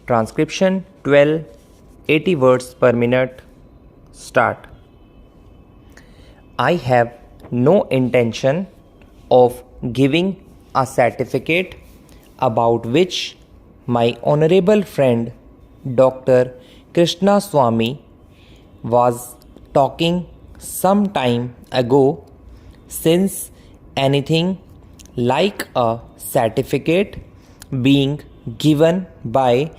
Transcription 12, 80 words per minute. Start. I have no intention of giving a certificate about which my honorable friend Dr. Krishna Swami was talking some time ago, since anything like a certificate being given by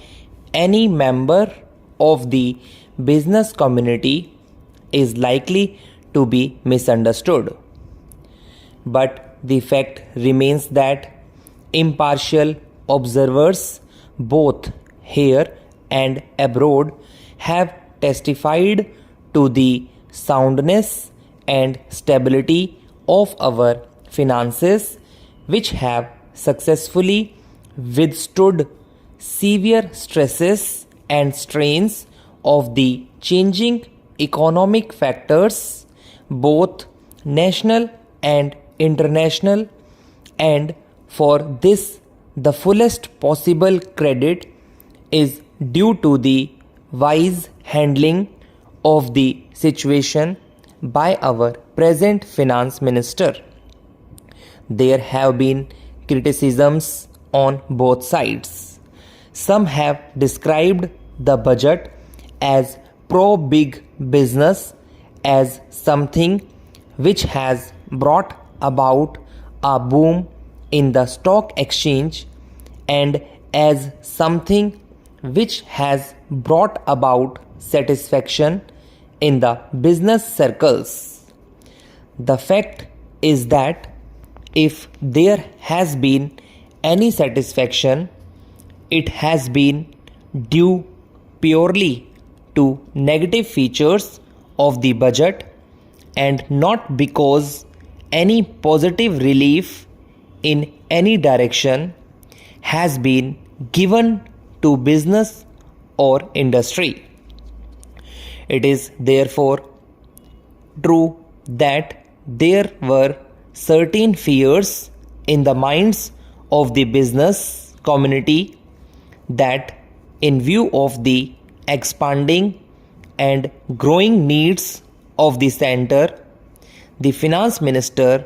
any member of the business community is likely to be misunderstood. But the fact remains that impartial observers, both here and abroad, have testified to the soundness and stability of our finances, which have successfully withstood severe stresses and strains of the changing economic factors, both national and international, and for this the fullest possible credit is due to the wise handling of the situation by our present finance minister. There have been criticisms on both sides. Some have described the budget as pro-big business, as something which has brought about a boom in the stock exchange, and as something which has brought about satisfaction in the business circles. The fact is that if there has been any satisfaction, it has been due purely to negative features of the budget, and not because any positive relief in any direction has been given to business or industry. It is therefore true that there were certain fears in the minds of the business community that, in view of the expanding and growing needs of the center, the finance minister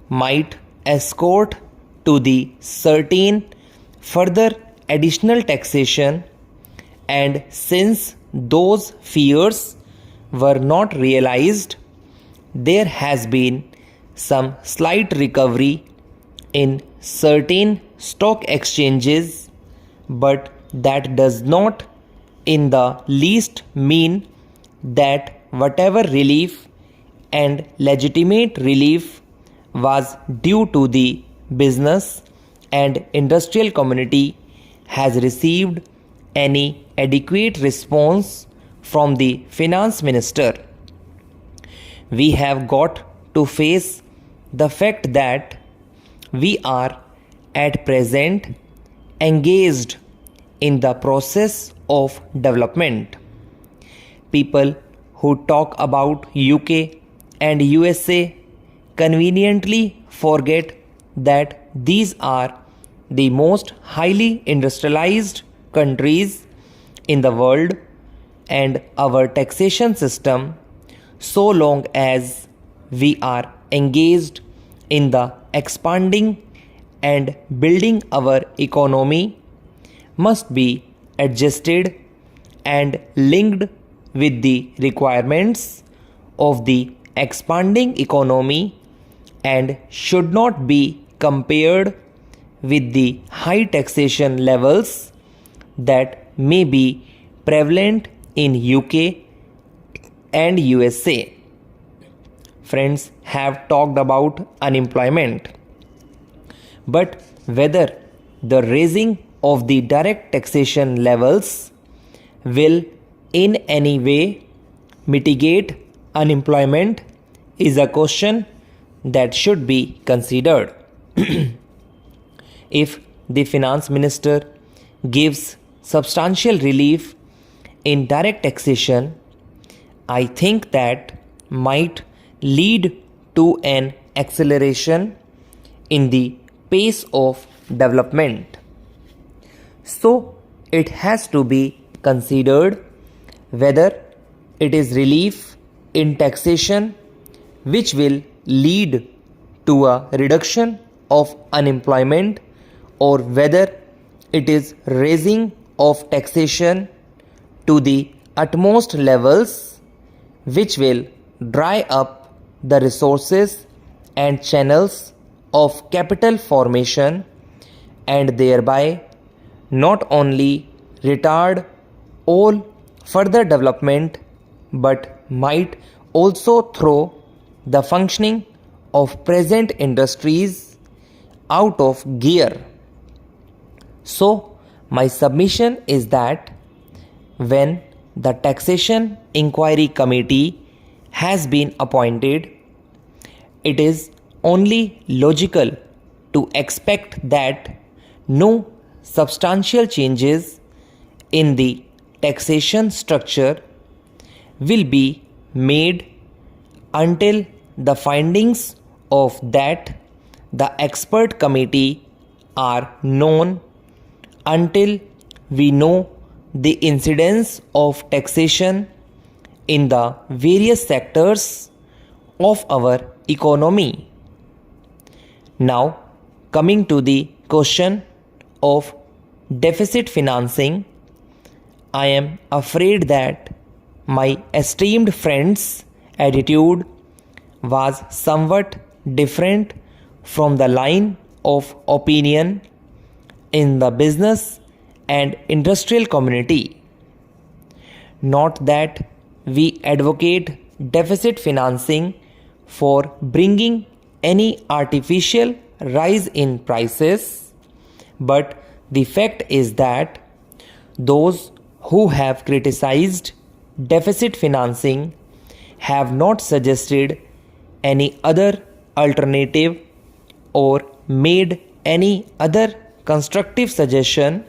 might escort to the certain further additional taxation, and since those fears were not realized, there has been some slight recovery in certain stock exchanges, but that does not in the least mean that whatever relief and legitimate relief was due to the business and industrial community has received any adequate response from the finance minister. We have got to face the fact that we are at present engaged in the process of development. People who talk about UK and USA conveniently forget that these are the most highly industrialized countries in the world, and our taxation system, so long as we are engaged in the expanding and building our economy, must be adjusted and linked with the requirements of the expanding economy, and should not be compared with the high taxation levels that may be prevalent in UK and USA. Friends have talked about unemployment, but whether the raising of the direct taxation levels will in any way mitigate unemployment is a question that should be considered. If the finance minister gives substantial relief in direct taxation, I think that might lead to an acceleration in the pace of development. So, it has to be considered whether it is relief in taxation which will lead to a reduction of unemployment, or whether it is raising of taxation to the utmost levels which will dry up the resources and channels of capital formation, and thereby not only retard all further development but might also throw the functioning of present industries out of gear. So, my submission is that when the Taxation Inquiry Committee has been appointed, it is only logical to expect that no substantial changes in the taxation structure will be made until the findings of the expert committee are known, until we know the incidence of taxation in the various sectors of our economy. Now, coming to the question of deficit financing, I am afraid that my esteemed friend's attitude was somewhat different from the line of opinion in the business and industrial community. Not that we advocate deficit financing for bringing any artificial rise in prices, but the fact is that those who have criticized deficit financing have not suggested any other alternative or made any other constructive suggestion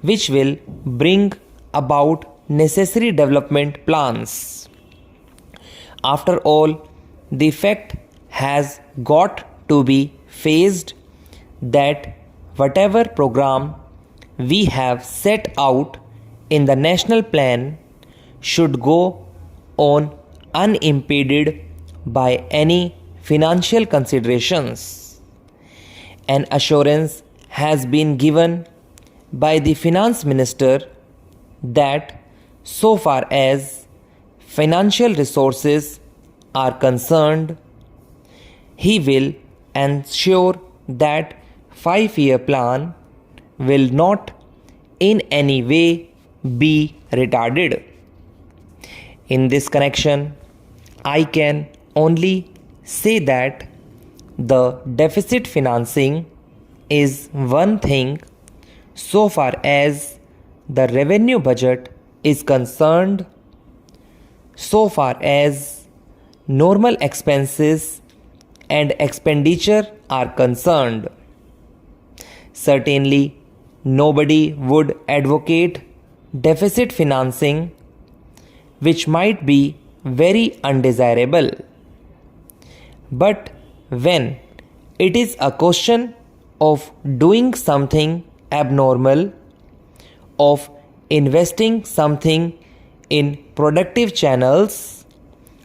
which will bring about necessary development plans. After all, the fact has got to be faced that whatever program we have set out in the national plan should go on unimpeded by any financial considerations. An assurance has been given by the finance minister that so far as financial resources are concerned, he will ensure that 5-year plan will not in any way be retarded. In this connection, I can only say that the deficit financing is one thing so far as the revenue budget is concerned, so far as normal expenses and expenditure are concerned. Certainly, nobody would advocate deficit financing, which might be very undesirable. But when it is a question of doing something abnormal, of investing something in productive channels,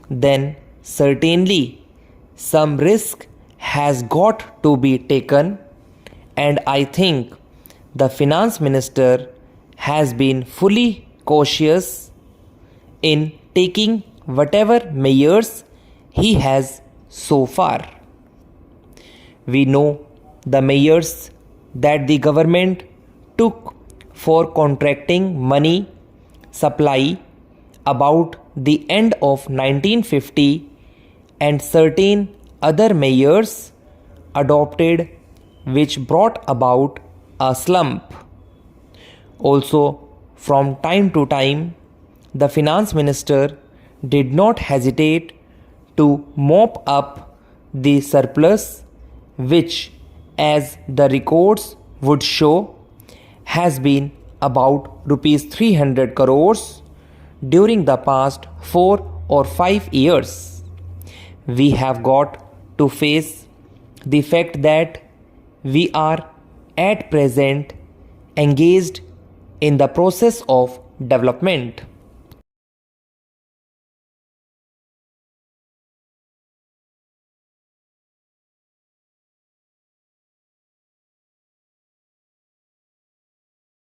then certainly some risk has got to be taken, and I think the finance minister has been fully cautious in taking whatever measures he has so far. We know the measures that the government took for contracting money supply about the end of 1950, and certain other measures adopted which brought about a slump. Also, from time to time, the finance minister did not hesitate to mop up the surplus, which, as the records would show, has been about rupees 300 crores during the past 4 or 5 years. We have got to face the fact that we are at present engaged in the process of development.